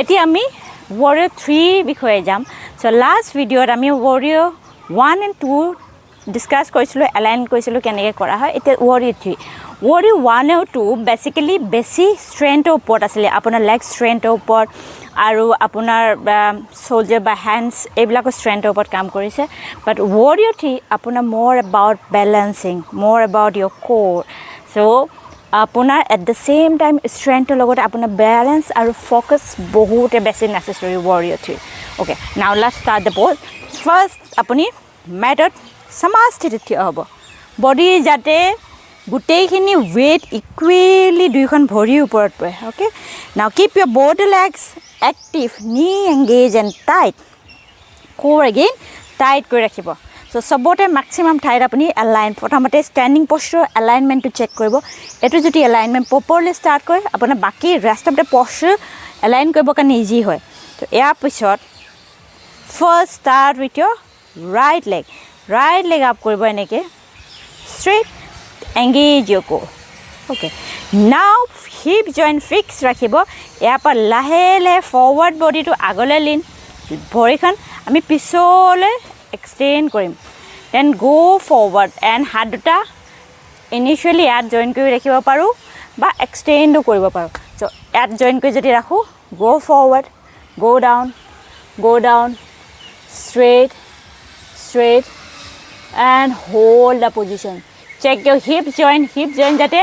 এতিয়া আমি warrior 3 বিষয়ে যাম সো লাষ্ট ভিডিওত আমি warrior 1 and 2 ডিসকাস কৰিছিলো এলাইন কৰিছিলো কেনেকৈ কৰা হয় এতিয়া warrior 3 warrior 1 আৰু 2 বেসিক্যালি বেছি ষ্ট্ৰেংথৰ ওপৰত আছিল আপোনাৰ লেগ ষ্ট্ৰেংথৰ ওপৰত আৰু আপোনাৰ soldier বা hands এইবিলাক ষ্ট্ৰেংথৰ ওপৰত কাম কৰিছে but warrior 3 আপোনাৰ more about balancing more about your core so আপোনাৰ at the same time ষ্ট্ৰেংথৰ লগত আপোনাৰ বেলেন্স আৰু ফোকাস বহুত বেছি necessary warrior 3 okay now let's start the pose first আপুনি মেথড সমাস্থিত হ'ব বডি যাতে গোটেইখিনি weight equally দুইখন ভৰিৰ ওপৰত পৰে okay now keep your both legs active knee engage and tight core again tight কৰি ৰাখিব so সবতে maximum tight আপুনি align প্ৰথমতে standing posture alignment to check কৰিব এটো যদি alignment properly start কৰে আপোনাৰ বাকি rest of the posture align কৰিব কাৰণে easy হয় তো ইয়াৰ পিছত first start with your right leg up কৰিব এনেকে straight engage your core okay now hip joint fix ৰাখিব ইয়াৰ পৰা লাহে forward body to আগলৈ lean ভৰিখন আমি পিছলৈ extend কৰিম then go forward and হাত দুটা initially ইয়াত join কৰি ৰাখিব পাৰো বা extend কৰিব পাৰো so ইয়াত join কৰি যদি ৰাখো go forward go down straight and hold the position check your hip joint যাতে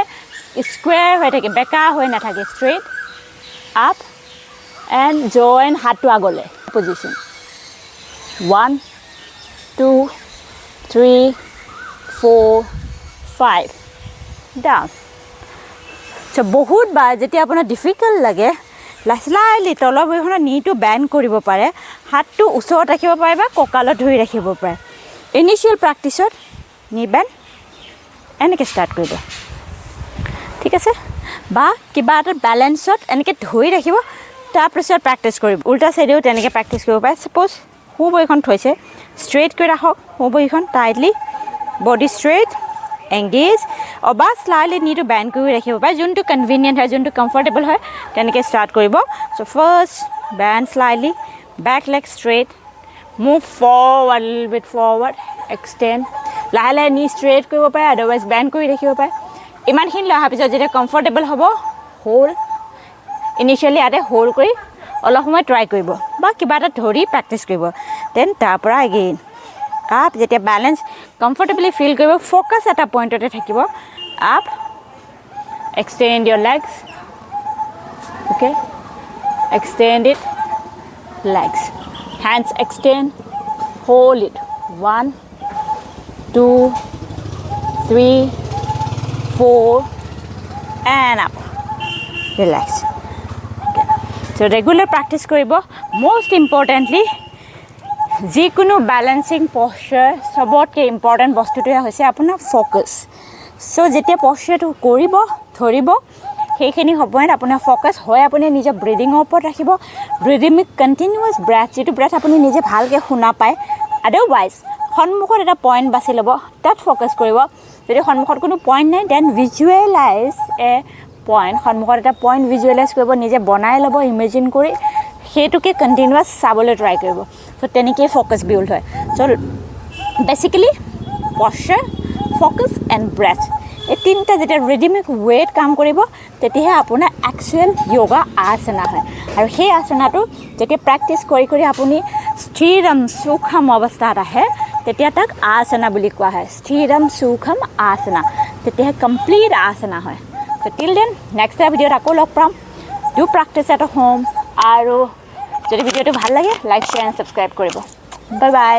square হৈ থাকে বেকা হৈ না থাকে straight up and join হাত to আগলৈ position 1 2 3 4 5 down so বহুত বাৰ যেতিয়া আপোনাৰ ডিফিকাল্ট লাগে লাইলি তলৰ ভৰিখনৰ নিটো বেন্ড কৰিব পাৰে হাতটো ওচৰত ৰাখিব পাৰে বা কঁকালত ধৰি ৰাখিব পাৰে ইনিশিয়াল প্ৰেক্টিছত নি বেন্ড এনেকৈ ষ্টাৰ্ট কৰিব ঠিক আছে বা কিবা এটা বেলেন্সত এনেকৈ ধৰি ৰাখিব তাৰপিছত প্ৰেক্টিছ কৰিব উল্টা সাইডেও তেনেকৈ প্ৰেক্টিছ কৰিব পাৰে সাপোজ হু ভৰিখন থৈছে ষ্ট্ৰেইট কৰি ৰাখক হু ভৰিখন tightly body straight engage or ba slightly need to bend কৰি ৰাখিব পাৰে যোনটো কনভিনিয়েন্ট হয় যোনটো কমফৰ্টেবল হয় তেনেকৈ ষ্টাৰ্ট কৰিব so first bend slightly back leg straight move forward a little bit forward extend লাহে knee straight কৰিব পাৰে otherwise bend কৰি ৰাখিব পাৰে ইমানখিনি লহাৰ পিছত যেতিয়া কমফৰ্টেবল হ'ব hold initially আতে hold কৰি অলপ সময় ট্ৰাই কৰিব বা কিবা এটা ধৰি প্ৰেক্টিছ কৰিব then তাৰ পৰা again up যেতিয়া balance comfortably feel কৰিব focus at a point তে থাকিব up extend your legs okay extend it legs hands extend hold it 1 2 3 4 and up relax okay so regular practice কৰিব most importantly যিকোনো balancing পশ্চাৰ সবতকৈ important বস্তুটো হৈছে আপোনাৰ ফোকাস সো যেতিয়া পশ্চাৰটো কৰিব ধৰিব সেইখিনি সময়ত আপোনাৰ ফোকাস হয় আপুনি নিজৰ ব্ৰিথিংৰ ওপৰত ৰাখিব ব্ৰিথিং কন্টিনিউয়াস ব্ৰেথ যেটো ব্ৰেথ আপুনি নিজে ভালকৈ শুনা পায় আদাৰৱাইজ সন্মুখত এটা পইণ্ট বাছি ল'ব তাত ফোকাস কৰিব যদি সন্মুখত কোনো পইণ্ট নাই দেন ভিজুৱেলাইজ এ পইণ্ট সন্মুখত এটা পইণ্ট ভিজুৱেলাইজ কৰিব নিজে বনাই ল'ব ইমেজিন কৰি সেইটোকে কন্টিনিউয়াস চাবলৈ ট্ৰাই কৰিব সো তেনেকৈ ফোকাস বিল্ড হয় so basically posture focus and breath এই তিনিটা যেতিয়া ৰিদমিক ৱেত কাম কৰিব তেতিয়াহে আপোনাৰ একচুৱেল যোগা আসনা হয় আৰু সেই আসনাটো যেতিয়া প্ৰেক্টিছ কৰি আপুনি স্থিৰম সুখম অৱস্থাত আহে তেতিয়া তাক আসনা বুলি কোৱা হয় স্থিৰম সুখম আসনা তেতিয়াহে কমপ্লিট আসনা হয় সো টিল দেন নেক্সট ভিডিঅ'ত আকৌ লগ পাম ডু প্ৰেক্টিছ এট হোম আৰু যদি ভিডিঅ'টো ভাল লাগে লাইক শ্বেয়াৰ এণ্ড ছাবস্ক্ৰাইব কৰিব বাই বাই